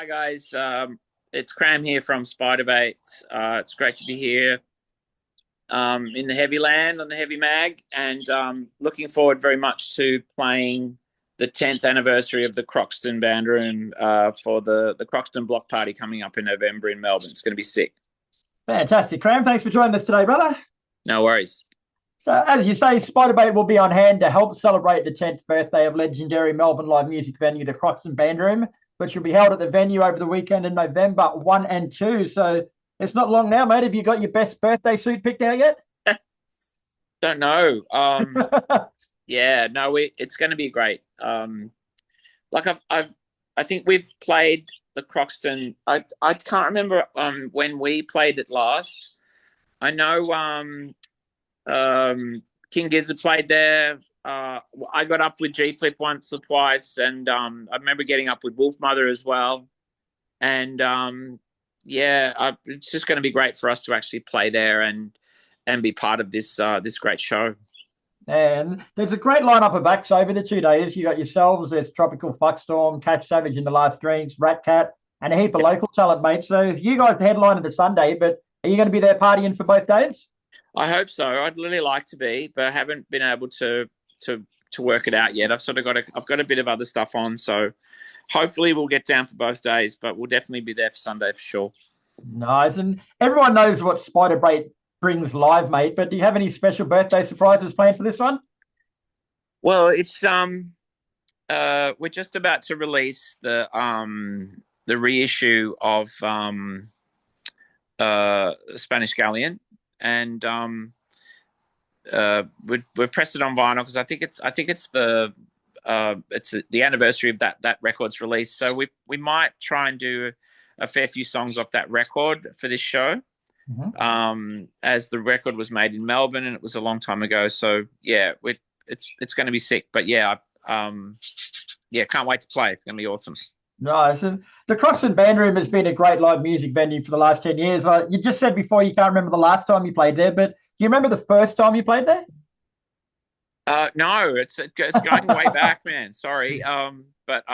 Hi guys, it's Kram here from Spiderbait. It's great to be here in the heavy land on the heavy mag, and looking forward very much to playing the 10th anniversary of the Croxton Band Room for the Croxton Block Party coming up in November in Melbourne. It's going to be sick. Fantastic, Kram. Thanks for joining us today, brother. No worries. So, as you say, Spiderbait will be on hand to help celebrate the 10th birthday of legendary Melbourne live music venue, the Croxton Band Room, which will be held at the venue over the weekend in November 1 and 2. So, it's not long now, mate. Have you got your best birthday suit picked out yet? Don't know. Yeah, no, it's going to be great. Like I think we've played the Croxton. I can't remember when we played it last. I know King Gizzard played there. I got up with G Flip once or twice, and I remember getting up with Wolf Mother as well. And it's just going to be great for us to actually play there and be part of this great show. And there's a great lineup of acts over the 2 days. You got yourselves, there's Tropical Fuckstorm, Catch Savage in the Last Drinks, Rat Cat, and a heap of local talent, mate. So you guys the headline of the Sunday, but are you going to be there partying for both days? I hope so. I'd really like to be, but I haven't been able to work it out yet. I've got a bit of other stuff on, so hopefully we'll get down for both days, but we'll definitely be there for Sunday for sure. Nice. And everyone knows what Spiderbait brings live, mate, but do you have any special birthday surprises planned for this one? Well, it's we're just about to release the reissue of Spanish Galleon, and we're pressed it on vinyl because I think it's the anniversary of that record's release. So we might try and do a fair few songs off that record for this show. Mm-hmm. As the record was made in Melbourne and it was a long time ago. So yeah, it's going to be sick. But yeah, can't wait to play. It's going to be awesome. Nice. And the Croxton Band Room has been a great live music venue for the last 10 years. You just said before you can't remember the last time you played there, but do you remember the first time you played there? No, it's going way back, man. Sorry. But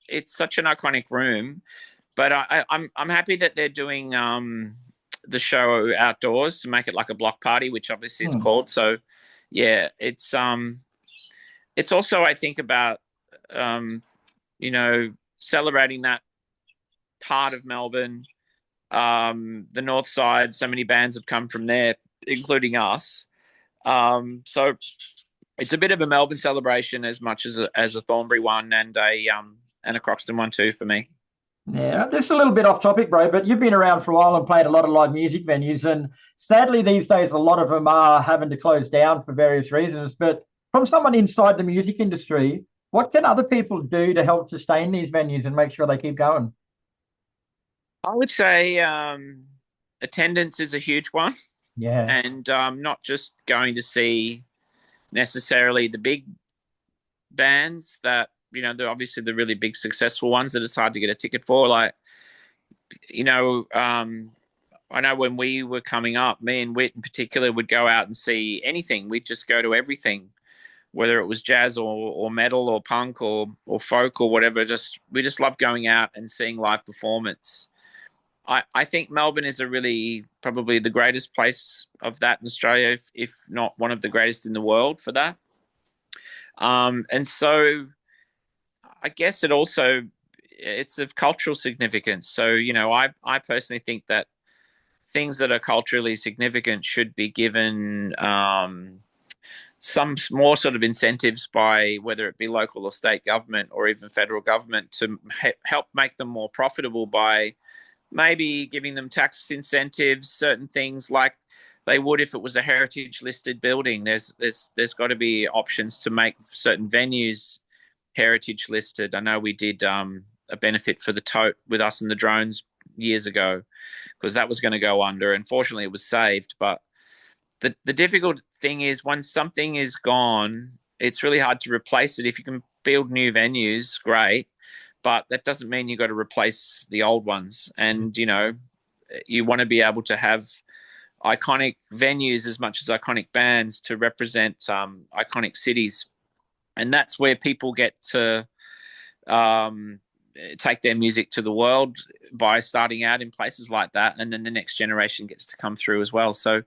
it's such an iconic room. But I'm happy that they're doing the show outdoors to make it like a block party, which obviously it's called. So yeah, it's also, I think, about celebrating that part of Melbourne, the north side. So many bands have come from there, including us. So it's a bit of a Melbourne celebration as much as a Thornbury one and a Croxton one too for me. Yeah, this is a little bit off topic, bro, but you've been around for a while and played a lot of live music venues, and sadly these days a lot of them are having to close down for various reasons. But from someone inside the music industry, what can other people do to help sustain these venues and make sure they keep going? I would say attendance is a huge one. Yeah. And not just going to see necessarily the big bands that, they're obviously the really big successful ones that it's hard to get a ticket for. Like, I know when we were coming up, me and Whit in particular would go out and see anything. We'd just go to everything, whether it was jazz or metal or punk or folk or whatever. We just love going out and seeing live performance. I think Melbourne is probably the greatest place of that in Australia, if not one of the greatest in the world for that. And so I guess it's of cultural significance. So, I personally think that things that are culturally significant should be given some more sort of incentives by whether it be local or state government or even federal government to help make them more profitable by maybe giving them tax incentives, certain things like they would if it was a heritage listed building. There's got to be options to make certain venues heritage listed. I know we did a benefit for the Tote with us and the Drones years ago because that was going to go under. Unfortunately, it was saved. But the difficult thing is when something is gone, it's really hard to replace it. If you can build new venues, great. But that doesn't mean you've got to replace the old ones. And, you want to be able to have iconic venues as much as iconic bands to represent iconic cities. And that's where people get to take their music to the world by starting out in places like that, and then the next generation gets to come through as well. So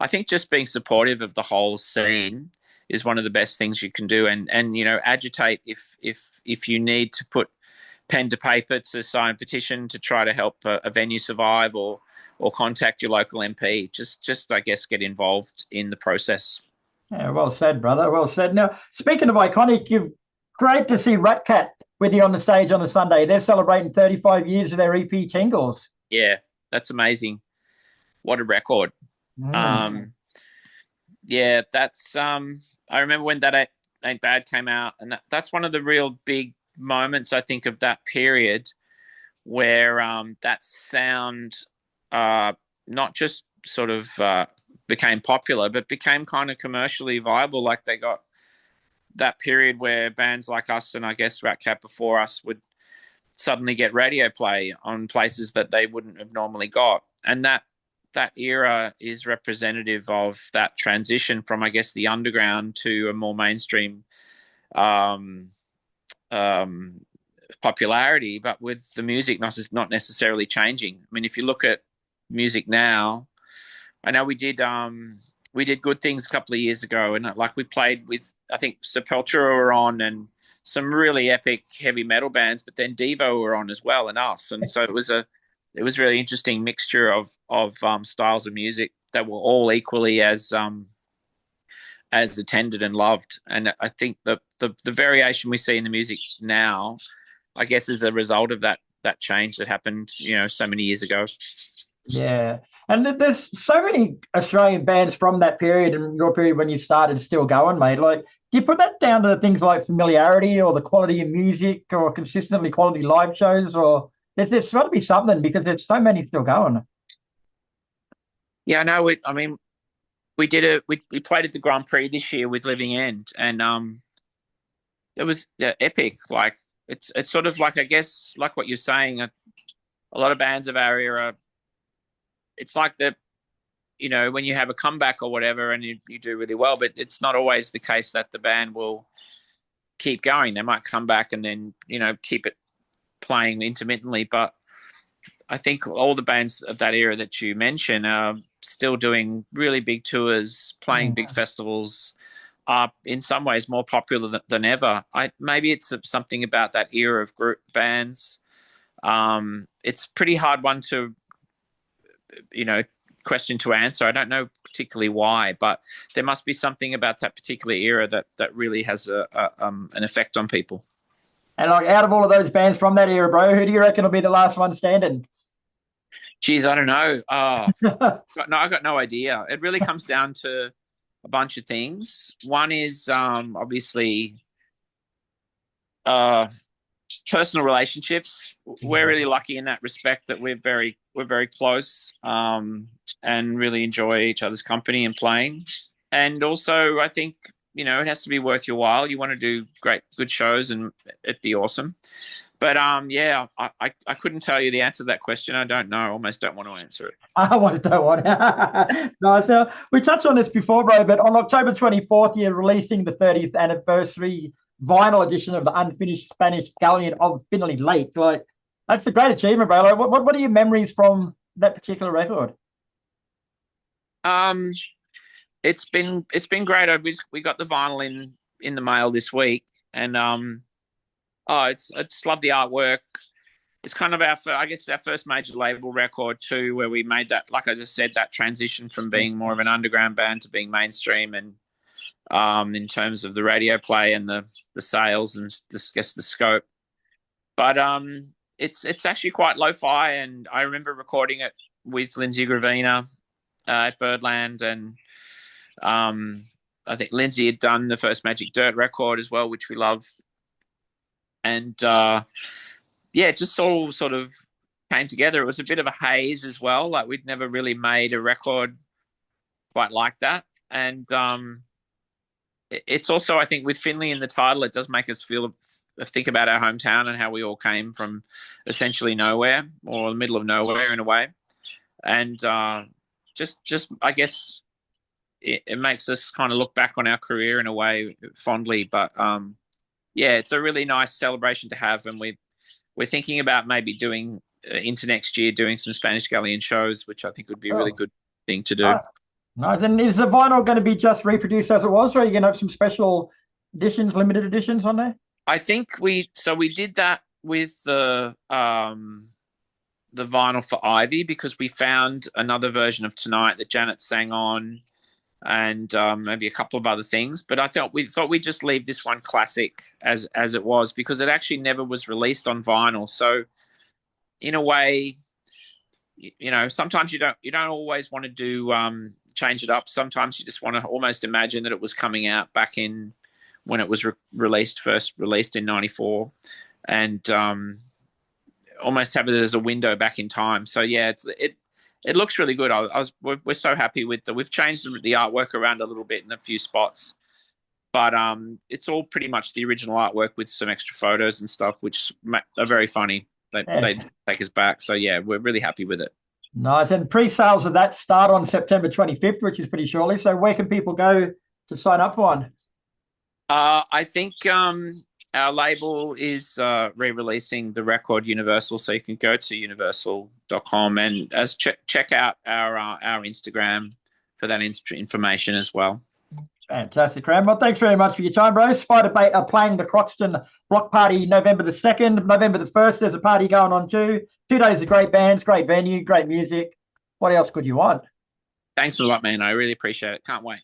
I think just being supportive of the whole scene is one of the best things you can do, and agitate if you need to put pen to paper to sign a petition to try to help a venue survive, or contact your local MP. Just I guess get involved in the process. Yeah, well said, brother. Well said. Now, speaking of iconic, great to see Rat Cat with you on the stage on a Sunday. They're celebrating 35 years of their EP Tingles. Yeah, that's amazing. What a record. Yeah, that's I remember when That Ain't Bad came out, and that's one of the real big moments, I think, of that period, where that sound not just sort of became popular, but became kind of commercially viable. Like, they got that period where bands like us, and I guess Rat Cat before us, would suddenly get radio play on places that they wouldn't have normally got. And that era is representative of that transition from, I guess, the underground to a more mainstream popularity, but with the music not necessarily changing. I mean, if you look at music now, I know we did Good Things a couple of years ago, and like we played with, I think, Sepultura were on, and some really epic heavy metal bands, but then Devo were on as well, and us, and so it was really interesting mixture of styles of music that were all equally as attended and loved. And I think the variation we see in the music now, I guess, is a result of that change that happened, so many years ago. Yeah. And there's so many Australian bands from that period and your period when you started still going, mate. Like, do you put that down to things like familiarity or the quality of music or consistently quality live shows, or there's got to be something, because there's so many still going? Yeah, I know. We played at the Grand Prix this year with Living End, and it was epic. Like, it's sort of like, I guess, like what you're saying, a lot of bands of our era, it's like when you have a comeback or whatever and you do really well, but it's not always the case that the band will keep going. They might come back and then, keep it playing intermittently. But I think all the bands of that era that you mentioned are still doing really big tours, playing big festivals, are in some ways more popular than ever. Maybe it's something about that era of group bands. It's a pretty hard one to, question to answer. I don't know particularly why, but there must be something about that particular era that really has an effect on people. And like, out of all of those bands from that era, bro, who do you reckon will be the last one standing? Geez, I don't know. I got no idea. It really comes down to a bunch of things. One is obviously personal relationships. We're really lucky in that respect that we're very close, and really enjoy each other's company and playing. And also, I think, it has to be worth your while. You want to do good shows, and it'd be awesome. But yeah, I couldn't tell you the answer to that question. I don't know. I almost don't want to answer it. I almost don't want to. No, so we touched on this before, bro, but on October 24th, you're releasing the 30th anniversary vinyl edition of the unfinished Spanish galleon of Finley Lake. Like, that's a great achievement, bro. Like, what are your memories from that particular record? It's been great. We got the vinyl in the mail this week, and I just love the artwork. It's kind of our first major label record too, where we made that, like I just said, that transition from being more of an underground band to being mainstream, and in terms of the radio play and the sales and the scope. But it's actually quite lo-fi, and I remember recording it with Lindsay Gravina at Birdland, and I think Lindsay had done the first Magic Dirt record as well, which we love. And it just all sort of came together. It was a bit of a haze as well. Like, we'd never really made a record quite like that. And it's also, I think, with Finley in the title, it does make us think about our hometown and how we all came from essentially nowhere, or the middle of nowhere in a way. And just I guess it makes us kind of look back on our career in a way fondly. But it's a really nice celebration to have, and we're we're thinking about maybe doing into next year, doing some Spanish Galleon shows, which I think would be a really good thing to do. Nice. And is the vinyl going to be just reproduced as it was, or are you going to have some special editions, limited editions on there? I think we did that with the vinyl for Ivy, because we found another version of Tonight that Janet sang on, and maybe a couple of other things. But I thought we'd just leave this one classic as it was, because it actually never was released on vinyl. So in a way, you know, sometimes you don't always want to do change it up. Sometimes you just want to almost imagine that it was coming out back in when it was first released in '94, and almost have it as a window back in time. So yeah, it looks really good. We're so happy with we've changed the artwork around a little bit in a few spots, but it's all pretty much the original artwork with some extra photos and stuff, which are very funny. They take us back. So yeah, we're really happy with it. Nice. And pre-sales of that start on September 25th, which is pretty shortly. So where can people go to sign up for one? I think our label is re-releasing the record Universal, so you can go to universal.com and check out our Instagram for that information as well. Fantastic, Kram. Well, thanks very much for your time, bro. Spiderbait are playing the Croxton Block Party November the 2nd. November the 1st, there's a party going on too. 2 days of great bands, great venue, great music. What else could you want? Thanks a lot, man. I really appreciate it. Can't wait.